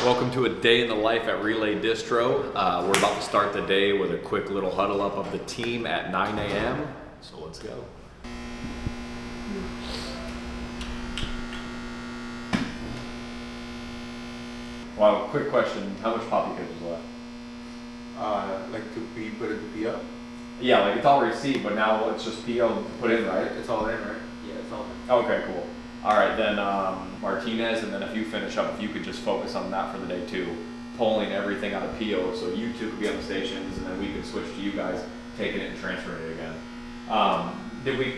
Welcome to a day in the life at Relay Distro. We're about to start the day with a quick little huddle up of the team at 9 a.m. So let's go. Wow, quick question. How much poppy pitch is left? Like to be put in the PO? Yeah, like it's all received, but now it's just PO put in, right? It's all in, right? Yeah, it's all in. Okay, cool. All right, then Martinez, and then if you finish up, if you could just focus on that for the day too, pulling everything out of PO, so you two could be on the stations, and then we could switch to you guys taking it and transferring it again.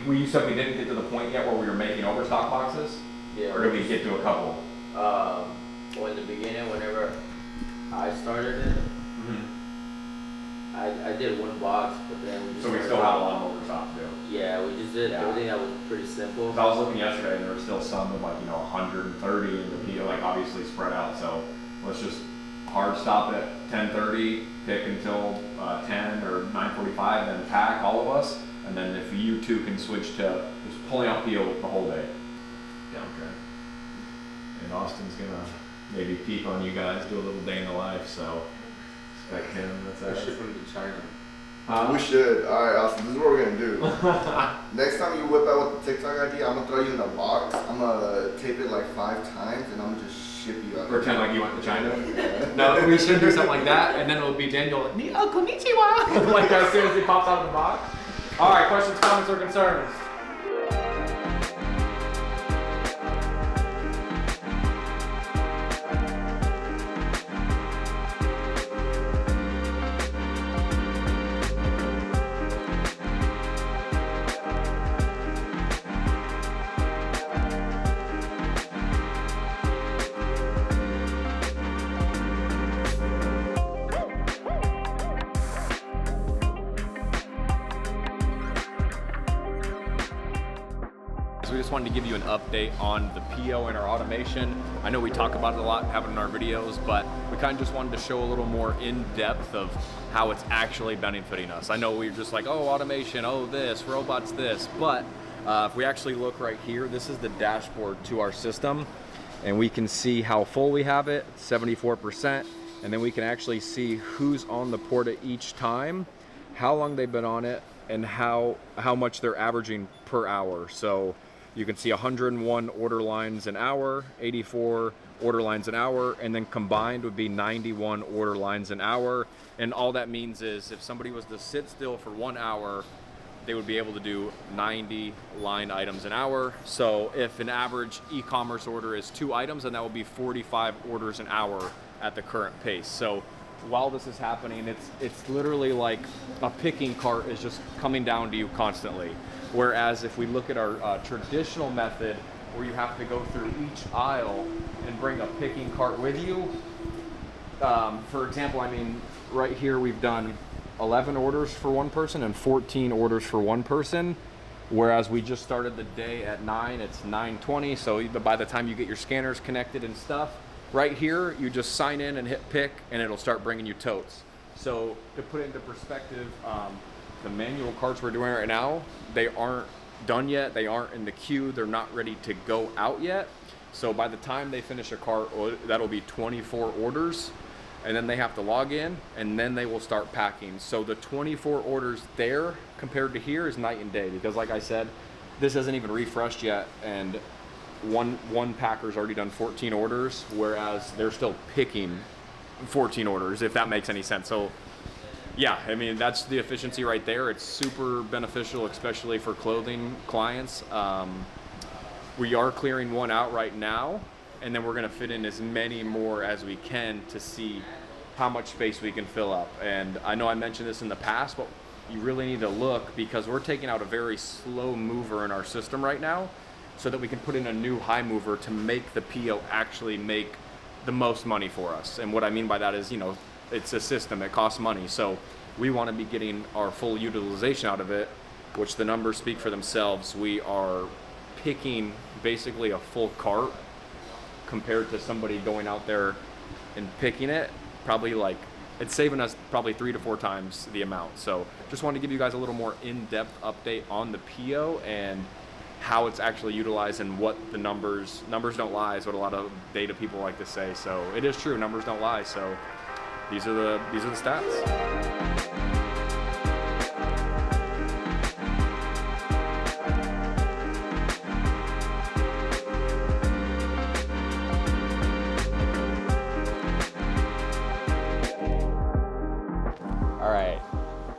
You said we didn't get to the point yet where we were making overstock boxes? Yeah. Or did we get to a couple? Well, in the beginning, whenever I started it, I did one box, but then we just. So we still have a lot of overstock to do. Yeah, we just did everything that was pretty simple. 'Cause I was looking yesterday, and there were still some of 130 in the PO, obviously spread out. So let's just hard stop at 10:30, pick until 10 or 9:45, then pack all of us, and then if you two can switch to just pulling out PO the whole day. Yeah, okay. And Austin's gonna maybe peek on you guys, do a little day in the life. So expect him. We're shipping to China. We should. All right, Austin, this is what we're gonna do. Next time you whip out with the TikTok ID, I'm gonna throw you in a box. I'm gonna tape it like 5 times, and I'm gonna just ship you out. Pretend like you went to China. Yeah. No, we should do something like that, and then it'll be Daniel. Oh, konnichiwa! Like as soon as he pops out of the box. All right, questions, comments, or concerns? We just wanted to give you an update on the PO and our automation. I know we talk about it a lot, have it in our videos, but we kind of just wanted to show a little more in depth of how it's actually benefiting us. I know we're just like, oh, automation, oh, this, robots, this, but if we actually look right here, this is the dashboard to our system, and we can see how full we have it, 74%, and then we can actually see who's on the port at each time, how long they've been on it, and how much they're averaging per hour. So you can see 101 order lines an hour, 84 order lines an hour, and then combined would be 91 order lines an hour. And all that means is if somebody was to sit still for 1 hour, they would be able to do 90 line items an hour. So if an average e-commerce order is 2 items, then that would be 45 orders an hour at the current pace. So while this is happening, it's literally like a picking cart is just coming down to you constantly. Whereas if we look at our traditional method, where you have to go through each aisle and bring a picking cart with you, for example, I mean, right here we've done 11 orders for one person and 14 orders for one person. Whereas we just started the day at 9, it's 9:20. So by the time you get your scanners connected and stuff, right here, you just sign in and hit pick, and it'll start bringing you totes. So to put it into perspective, the manual carts we're doing right now, they aren't done yet. They aren't in the queue. They're not ready to go out yet. So by the time they finish a cart, that'll be 24 orders, and then they have to log in, and then they will start packing. So the 24 orders there compared to here is night and day, because like I said, this hasn't even refreshed yet, and one packer's already done 14 orders, whereas they're still picking 14 orders, if that makes any sense. So yeah, I mean, that's the efficiency right there. It's super beneficial, especially for clothing clients. We are clearing one out right now, and then we're gonna fit in as many more as we can to see how much space we can fill up. And I know I mentioned this in the past, but you really need to look, because we're taking out a very slow mover in our system right now, so that we can put in a new high mover to make the PO actually make the most money for us. And what I mean by that is, it's a system, it costs money. So we want to be getting our full utilization out of it, which the numbers speak for themselves. We are picking basically a full cart compared to somebody going out there and picking it. Probably it's saving us probably 3 to 4 times the amount. So just wanted to give you guys a little more in-depth update on the PO and how it's actually utilized and what the numbers don't lie is what a lot of data people like to say. So it is true, numbers don't lie. So these are the stats. All right,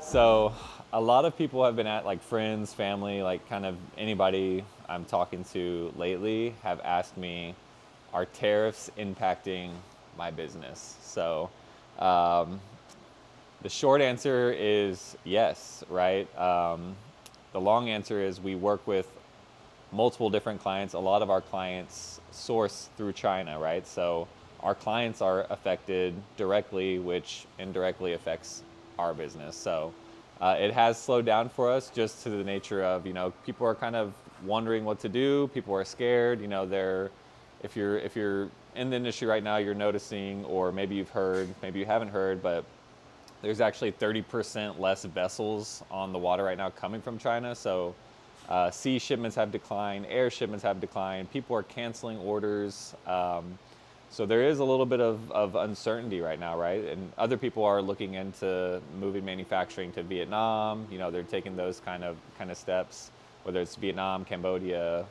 so a lot of people have been at, like friends, family, like kind of anybody I'm talking to lately have asked me, are tariffs impacting my business? So the short answer is yes, right? The long answer is we work with multiple different clients. A lot of our clients source through China, right? So our clients are affected directly, which indirectly affects our business. So it has slowed down for us just to the nature of, people are kind of wondering what to do. People are scared. If you're in the industry right now, you're noticing, or maybe you've heard, maybe you haven't heard, but there's actually 30% less vessels on the water right now coming from China. So sea shipments have declined, air shipments have declined. People are canceling orders. So there is a little bit of uncertainty right now, right? And other people are looking into moving manufacturing to Vietnam. They're taking those kind of steps, whether it's Vietnam, Cambodia.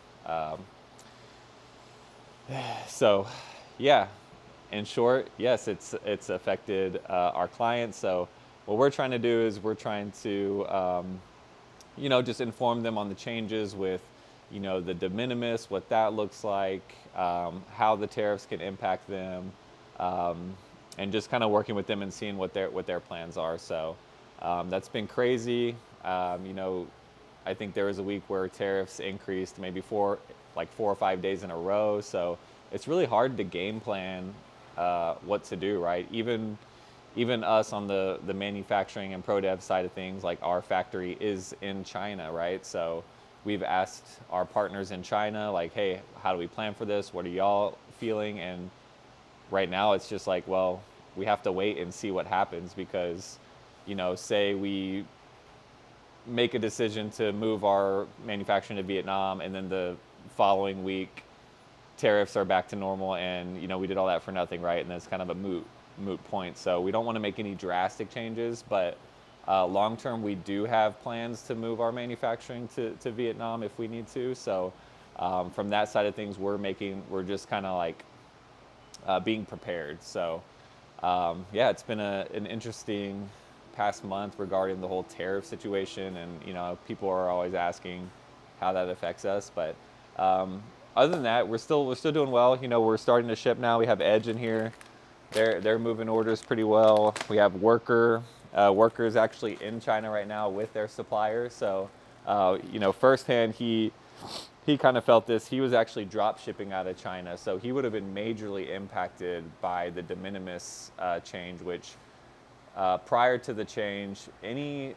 So, yeah. In short, yes, it's affected our clients. So what we're trying to do is we're trying to, just inform them on the changes with, the de minimis, what that looks like, how the tariffs can impact them, and just kind of working with them and seeing what their plans are. So that's been crazy. I think there was a week where tariffs increased maybe 4 or 5 days in a row. So it's really hard to game plan what to do, right? Even us on the manufacturing and pro dev side of things, like our factory is in China, right? So we've asked our partners in China, like, hey, how do we plan for this? What are y'all feeling? And right now it's just like, well, we have to wait and see what happens because, say we make a decision to move our manufacturing to Vietnam and then the following week tariffs are back to normal and, we did all that for nothing, right? And that's kind of a moot point. So we don't want to make any drastic changes, but long term, we do have plans to move our manufacturing to Vietnam if we need to. So from that side of things, we're just kind of like being prepared. So it's been an interesting past month regarding the whole tariff situation, and people are always asking how that affects us. But other than that, we're still doing well. We're starting to ship now. We have Edge in here. They're moving orders pretty well. We have Worker is actually in China right now with their supplier. So, firsthand, he kind of felt this. He was actually drop shipping out of China. So he would have been majorly impacted by the de minimis change, which prior to the change, any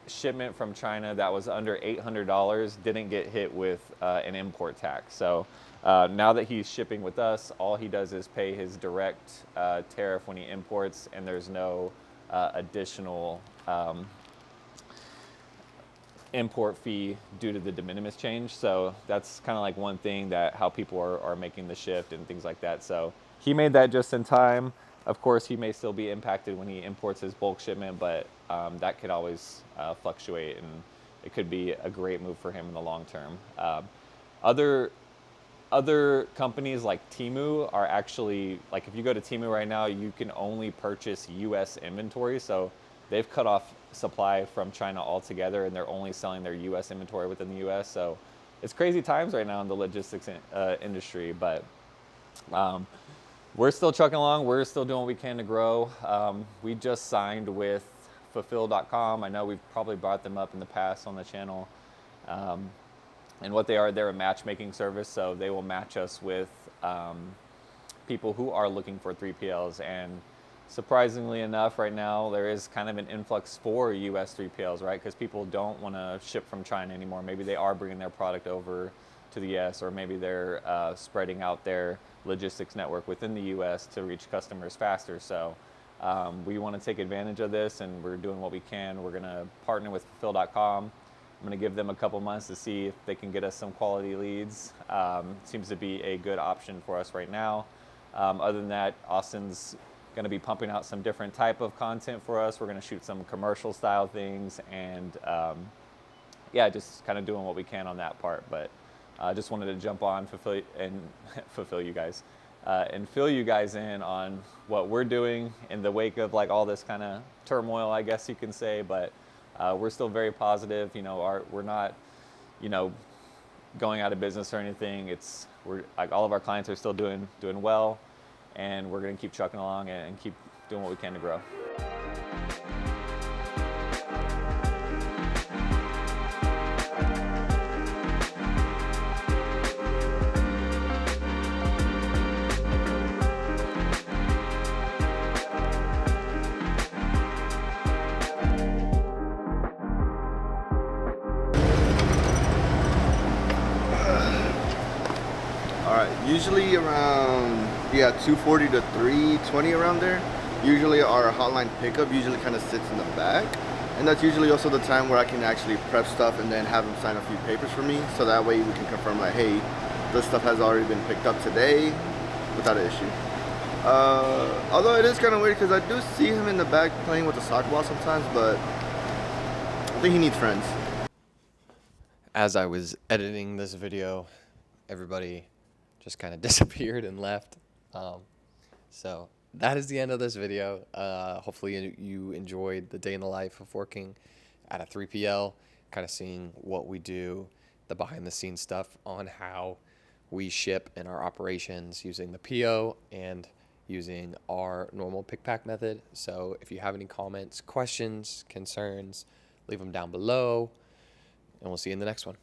shipment from China that was under $800 didn't get hit with an import tax. So now that he's shipping with us, all he does is pay his direct tariff when he imports, and there's no additional import fee due to the de minimis change. So that's kind of like one thing that how people are making the shift and things like that. So he made that just in time. Of course, he may still be impacted when he imports his bulk shipment, but that could always fluctuate, and it could be a great move for him in the long term. Other companies like Temu are actually, like if you go to Temu right now, you can only purchase US inventory. So they've cut off supply from China altogether, and they're only selling their US inventory within the US. So it's crazy times right now in the logistics industry, but we're still trucking along. We're still doing what we can to grow. We just signed with Fulfill.com. I know we've probably brought them up in the past on the channel. And what they are, they're a matchmaking service, so they will match us with people who are looking for 3PLs. And surprisingly enough, right now, there is kind of an influx for US 3PLs, right? Because people don't want to ship from China anymore. Maybe they are bringing their product over to the US, or maybe they're spreading out their logistics network within the US to reach customers faster. So we want to take advantage of this, and we're doing what we can. We're going to partner with Fulfill.com. I'm going to give them a couple months to see if they can get us some quality leads. Seems to be a good option for us right now. Other than that, Austin's going to be pumping out some different type of content for us. We're going to shoot some commercial style things, and yeah, just kind of doing what we can on that part. But I just wanted to jump on, fulfill you guys, and fill you guys in on what we're doing in the wake of like all this kind of turmoil, I guess you can say. But we're still very positive. You know, we're not, you know, going out of business or anything. We're like, all of our clients are still doing well, and we're going to keep trucking along and keep doing what we can to grow. Usually around 2:40 to 3:20 around there. Usually our hotline pickup usually kind of sits in the back, and that's usually also the time where I can actually prep stuff and then have them sign a few papers for me, so that way we can confirm like, hey, this stuff has already been picked up today without an issue. Although it is kind of weird because I do see him in the back playing with the soccer ball sometimes, but I think he needs friends. As I was editing this video, everybody just kind of disappeared and left. So that is the end of this video. Hopefully you enjoyed the day in the life of working at a 3PL, kind of seeing what we do, the behind the scenes stuff on how we ship in our operations using the PO and using our normal pick pack method. So if you have any comments, questions, concerns, leave them down below, and we'll see you in the next one.